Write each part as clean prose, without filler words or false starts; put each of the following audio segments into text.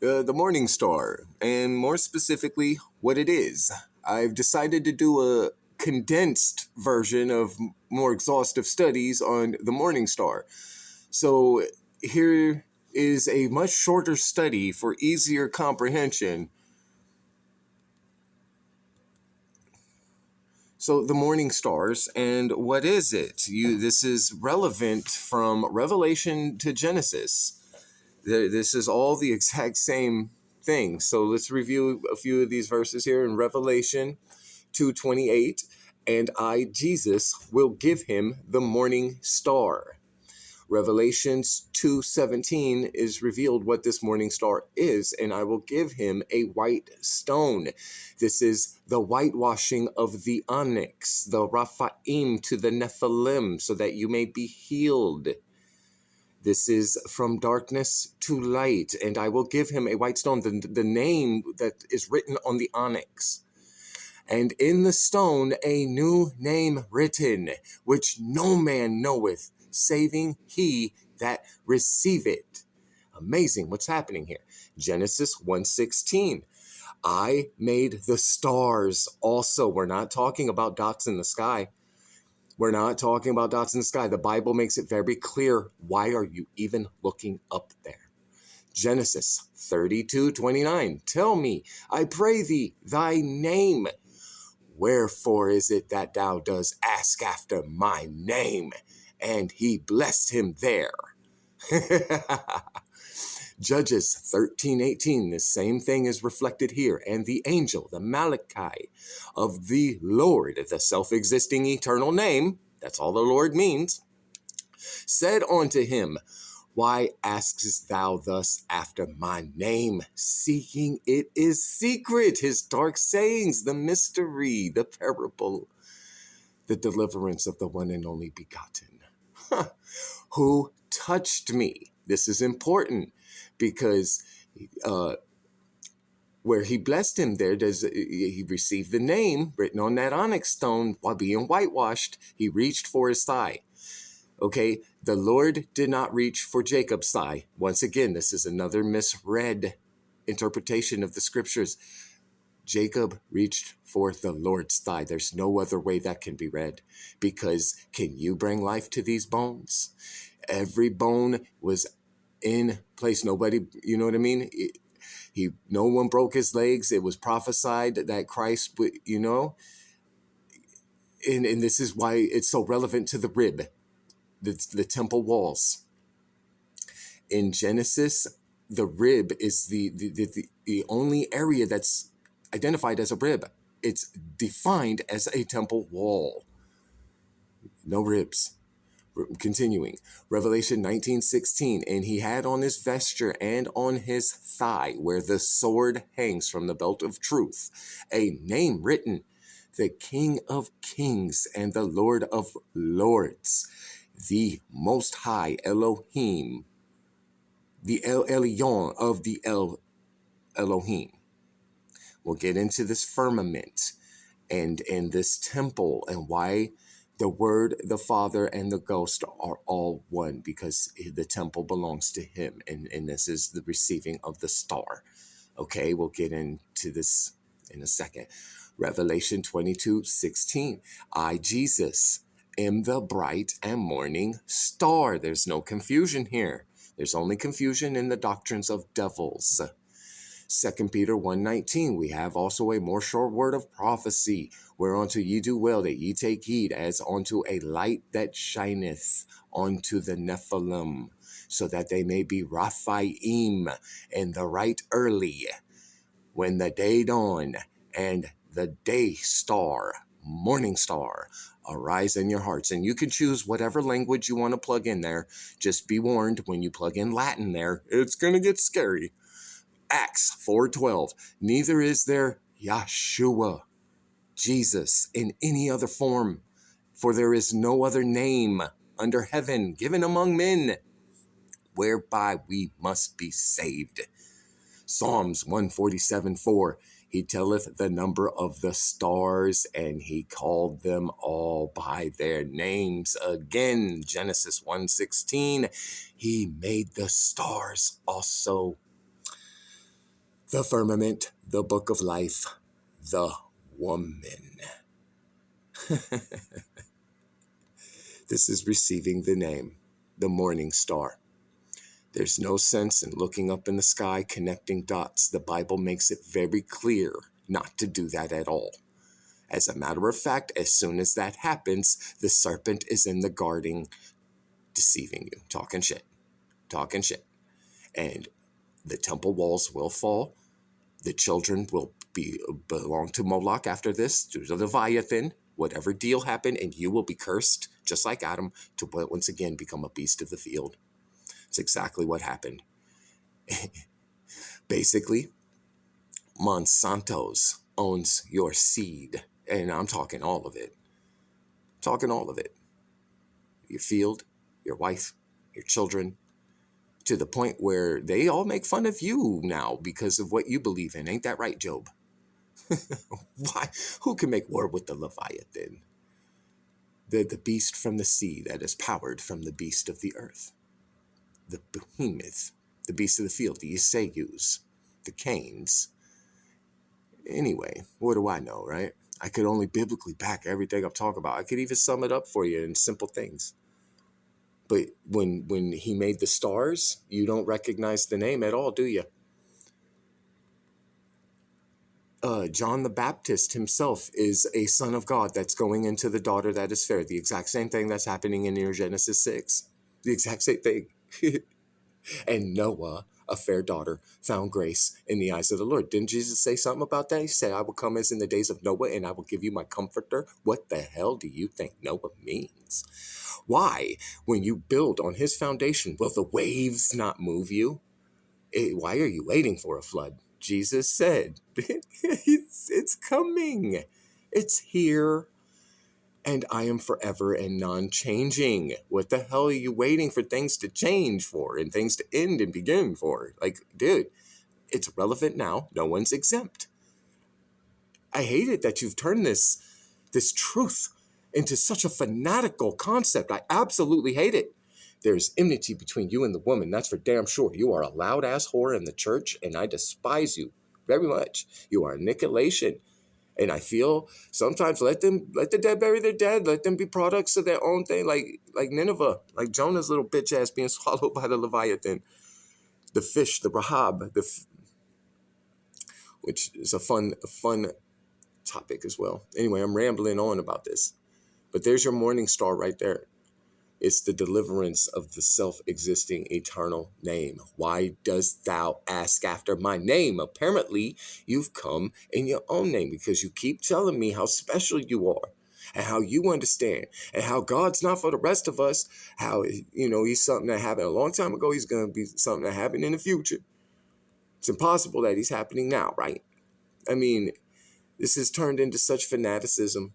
the Morningstar, and more specifically, what it is. I've decided to do a condensed version of more exhaustive studies on the Morningstar. So here is a much shorter study for easier comprehension. So the morning stars, and what is it? This is relevant from Revelation to Genesis. This is all the exact same thing. So let's review a few of these verses here in Revelation 2:28. And I, Jesus, will give him the morning star. Revelations 2:17 is revealed what this morning star is, and I will give him a white stone. This is the whitewashing of the onyx, the Raphaim to the Nephilim, so that you may be healed. This is from darkness to light, and I will give him a white stone, the name that is written on the onyx. And in the stone a new name written, which no man knoweth, saving he that receive it. Amazing what's happening here. Genesis 1:16. I made the stars also. We're not talking about dots in the sky. We're not talking about dots in the sky. The Bible makes it very clear. Why are you even looking up there? Genesis 32:29. Tell me, I pray thee, thy name. Wherefore is it that thou dost ask after my name? And he blessed him there. Judges 13:18, the same thing is reflected here. And the angel, the Malachi of the Lord, the self-existing eternal name, that's all the Lord means, said unto him, why askest thou thus after my name? Seeking it is secret, his dark sayings, the mystery, the parable, the deliverance of the one and only begotten. Who touched me? This is important because where he blessed him there, he received the name written on that onyx stone while being whitewashed. He reached for his thigh. Okay, the Lord did not reach for Jacob's thigh. Once again, this is another misread interpretation of the scriptures. Jacob reached for the Lord's thigh. There's no other way that can be read, because can you bring life to these bones? Every bone was in place. Nobody, you know what I mean? No one broke his legs. It was prophesied that Christ would, and this is why it's so relevant to the rib. The temple walls. In Genesis, the rib is the only area that's identified as a rib. It's defined as a temple wall. No ribs. Continuing, Revelation 19:16, and he had on his vesture and on his thigh, where the sword hangs from the belt of truth, a name written, the King of Kings and the Lord of Lords, the Most High Elohim, the El Elyon of the Elohim. We'll get into this firmament and in this temple and why the Word, the Father, and the Ghost are all one, because the temple belongs to him, and this is the receiving of the star. Okay, we'll get into this in a second. Revelation 22:16. I, Jesus, am the bright and morning star. There's no confusion here. There's only confusion in the doctrines of devils. 2 Peter 1:19, we have also a more sure word of prophecy, whereunto ye do well that ye take heed, as unto a light that shineth unto the Nephilim, so that they may be Raphaim in the right early, when the day dawn, and the day star, morning star, arise in your hearts. And you can choose whatever language you want to plug in there. Just be warned, when you plug in Latin there, it's going to get scary. Acts 4:12, neither is there Yahshua, Jesus, in any other form, for there is no other name under heaven given among men whereby we must be saved. Psalms 147:4, he telleth the number of the stars, and he called them all by their names. Again, Genesis 1:16, he made the stars also. the firmament, the book of life, the woman. This is receiving the name, the Morningstar. There's no sense in looking up in the sky, connecting dots. The Bible makes it very clear not to do that at all. As a matter of fact, as soon as that happens, the serpent is in the garden deceiving you, talking shit. And the temple walls will fall. The children will belong to Moloch after this, to the Leviathan. Whatever deal happened, and you will be cursed, just like Adam, to once again become a beast of the field. It's exactly what happened. Basically, Monsanto's owns your seed, and I'm talking all of it. Your field, your wife, your children, to the point where they all make fun of you now because of what you believe in. Ain't that right, Job? Why? Who can make war with the Leviathan? The beast from the sea that is powered from the beast of the earth. The behemoth, the beast of the field, the Isaiahs, the Cains. Anyway, what do I know, right? I could only biblically back everything I'm talking about. I could even sum it up for you in simple things. But when he made the stars, you don't recognize the name at all, do you? John the Baptist himself is a son of God that's going into the daughter that is fair. The exact same thing that's happening in your Genesis 6. The exact same thing. And Noah, a fair daughter, found grace in the eyes of the Lord. Didn't Jesus say something about that? He said, I will come as in the days of Noah, and I will give you my comforter. What the hell do you think Noah means? Why, when you build on his foundation, will the waves not move you? Why are you waiting for a flood? Jesus said, it's coming. It's here. And I am forever and non-changing. What the hell are you waiting for things to change for and things to end and begin for? Like, dude, it's relevant now. No one's exempt. I hate it that you've turned this truth into such a fanatical concept. I absolutely hate it. There's enmity between you and the woman. That's for damn sure. You are a loud-ass whore in the church, and I despise you very much. You are annihilation. And I feel sometimes let the dead bury their dead. Let them be products of their own thing, like Nineveh, like Jonah's little bitch ass being swallowed by the Leviathan, the fish, the Rahab, which is a fun topic as well. Anyway, I'm rambling on about this, but there's your morning star right there. It's the deliverance of the self-existing eternal name. Why does thou ask after my name? Apparently, you've come in your own name because you keep telling me how special you are and how you understand and how God's not for the rest of us, how, he's something that happened a long time ago. He's going to be something that happened in the future. It's impossible that he's happening now, right? I mean, this has turned into such fanaticism.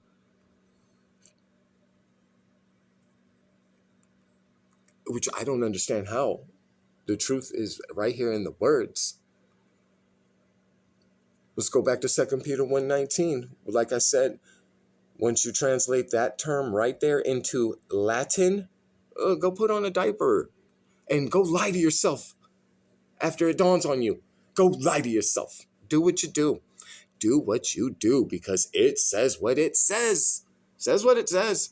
Which I don't understand how. The truth is right here in the words. Let's go back to 2 Peter 1:19. Like I said, once you translate that term right there into Latin, go put on a diaper and go lie to yourself after it dawns on you. Go lie to yourself. Do what you do. Do what you do because it says what it says. Says what it says.